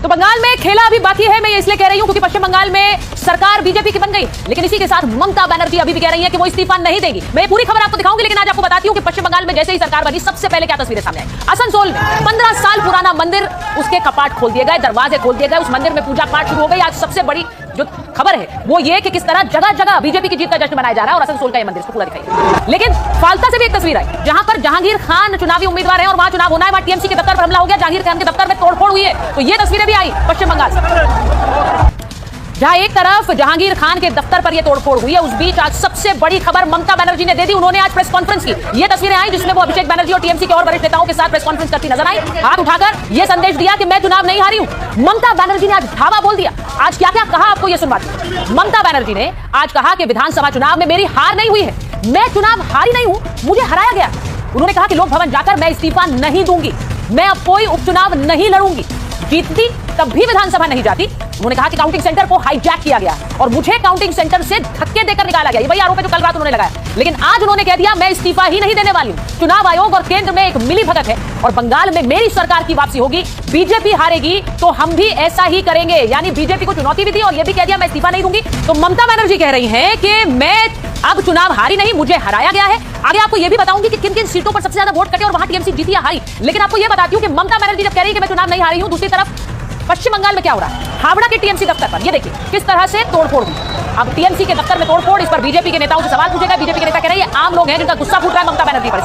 तो बंगाल में खेला अभी बाकी है। मैं ये इसलिए कह रही हूं क्योंकि पश्चिम बंगाल में सरकार बीजेपी की बन गई, लेकिन इसी के साथ ममता बनर्जी अभी भी कह रही है कि वो इस्तीफा नहीं देगी। मैं पूरी खबर आपको दिखाऊंगी, लेकिन आज आपको बताती हूं कि पश्चिम बंगाल में जैसे ही सरकार बनी सबसे पहले क्या तस्वीरें सामने आई। आसनसोल में 15 साल पुराना मंदिर, उसके कपाट खोल दिए गए, दरवाजे खोल दिए गए, उस मंदिर में पूजा पाठ शुरू हो गई। आज सबसे बड़ी जो खबर है वो ये कि किस तरह जगह जगह बीजेपी की जीत का जश्न मनाया जा रहा है और आसनसोल का ये मंदिर, इसको पूरा दिखाइए। लेकिन फालता से भी एक तस्वीर आई जहां पर जहांगीर खान चुनावी उम्मीदवार है और वहां चुनाव होना है, वहां टीएमसी के दफ्तर पर हमला हो गया, जहांगीर खान के दफ्तर में तोड़फोड़ हुई है। तो ये तस्वीरें भी आई पश्चिम बंगाल से, जहां एक तरफ जहांगीर खान के दफ्तर पर यह तोड़फोड़ हुई है, उस बीच आज सबसे बड़ी खबर ममता बनर्जी ने दे दी। उन्होंने आज प्रेस कॉन्फ्रेंस की। ये तस्वीरें आई जिसमें वो अभिषेक बनर्जी और टीएमसी के और वरिष्ठ नेताओं के साथ प्रेस कॉन्फ्रेंस करती नजर आई, हाथ उठाकर यह संदेश दिया कि मैं चुनाव नहीं हारी हूं। ममता बनर्जी ने आज धावा बोल दिया। आज क्या क्या कहा आपको यह सुनवाती। ममता बनर्जी ने आज कहा कि विधानसभा चुनाव में मेरी हार नहीं हुई है, मैं चुनाव हारी नहीं हूं, मुझे हराया गया। उन्होंने कहा कि लोक भवन जाकर मैं इस्तीफा नहीं दूंगी, मैं अब कोई उपचुनाव नहीं लड़ूंगी, जीतती तब भी विधानसभा नहीं जाती। उन्होंने कहा कि काउंटिंग सेंटर को हाईजैक किया गया और मुझे काउंटिंग सेंटर से धक्के देकर निकाला गया। ये वही आरोप है जो कल रात उन्होंने लगाया, लेकिन आज उन्होंने कह दिया मैं इस्तीफा ही नहीं देने वाली हूं। चुनाव आयोग और केंद्र में एक मिलीभगत है और बंगाल में मेरी सरकार की वापसी होगी, बीजेपी हारेगी तो हम भी ऐसा ही करेंगे। यानी बीजेपी को चुनौती भी दी और यह भी कह दिया मैं इस्तीफा नहीं दूंगी। तो ममता बनर्जी कह रही हैं कि मैं अब चुनाव हारी नहीं, मुझे हराया गया है। आगे आपको यह भी बताऊंगी कि किन किन सीटों पर सबसे ज्यादा वोट कटे और वहां टीएमसी जीती या हारी। लेकिन आपको यह बताती हूं कि ममता बनर्जी जब कह रही है कि मैं चुनाव नहीं हारी हूं, दूसरी तरफ पश्चिम बंगाल में क्या हो रहा है। हावड़ा के टीएमसी दफ्तर पर ये देखिए किस तरह से तोड़फोड़ हुई। अब टीएमसी के दफ्तर में तोड़फोड़, इस पर बीजेपी के नेताओं से सवाल पूछेगा। बीजेपी के नेता कह रहे हैं आम लोग हैं जिनका गुस्सा फूट रहा है ममता बनर्जी पर।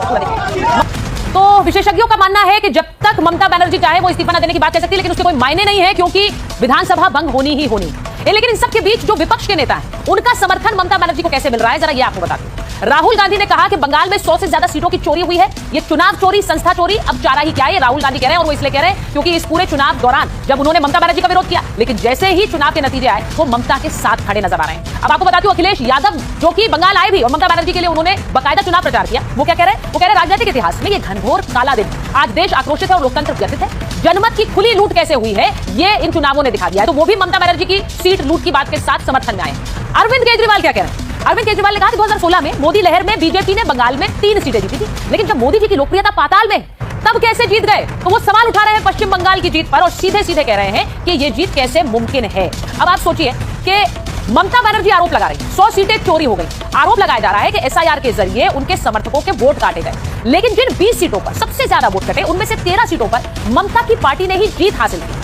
तो विशेषज्ञों का मानना है कि जब तक ममता बनर्जी चाहे वो इस्तीफा न देने की बात कह सकती है, लेकिन उसके कोई मायने नहीं है क्योंकि विधानसभा भंग होनी ही होनी। लेकिन इन सबके बीच जो विपक्ष के नेता हैं उनका समर्थन ममता बनर्जी को कैसे मिल रहा है, जरा ये आपको बताते हैं। राहुल गांधी ने कहा कि बंगाल में 100 से ज्यादा सीटों की चोरी हुई है, ये चुनाव चोरी, संस्था चोरी, अब चारा ही क्या है, राहुल गांधी कह रहे हैं। और वो इसलिए कह रहे हैं क्योंकि इस पूरे चुनाव दौरान जब उन्होंने ममता बनर्जी का विरोध किया, लेकिन जैसे ही चुनाव के नतीजे आए वो ममता के साथ खड़े नजर आ रहे हैं। अब आपको बताती हूं अखिलेश यादव जो कि बंगाल आए भी और ममता बनर्जी के लिए उन्होंने बाकायदा चुनाव प्रचार किया, वो क्या कह रहे हैं। वो कह रहे हैं राजनीतिक इतिहास में ये घनघोर काला दिन, आज देश आक्रोशित है और लोकतंत्र व्यथित है, जनमत की खुली लूट कैसे हुई है ये इन चुनावों ने दिखा दिया है। तो वो भी ममता बनर्जी की सीट लूट की बात के साथ समर्थन में आए। अरविंद केजरीवाल क्या कह रहे हैं। अरविंद केजरीवाल ने कहा कि 2016 में मोदी लहर में बीजेपी ने बंगाल में 3 सीटें जीती थी, लेकिन जब मोदी जी की लोकप्रियता पाताल में तब कैसे जीत गए। तो वो सवाल उठा रहे हैं पश्चिम बंगाल की जीत पर और सीधे सीधे कह रहे हैं कि ये जीत कैसे मुमकिन है। अब आप सोचिए कि ममता बनर्जी आरोप लगा रही है 100 सीटें चोरी हो गई। आरोप लगाया जा रहा है कि एसआईआर के जरिए उनके समर्थकों के वोट काटे गए, लेकिन जिन 20 सीटों पर सबसे ज्यादा वोट कटे उनमें से 13 सीटों पर ममता की पार्टी ने ही जीत हासिल की।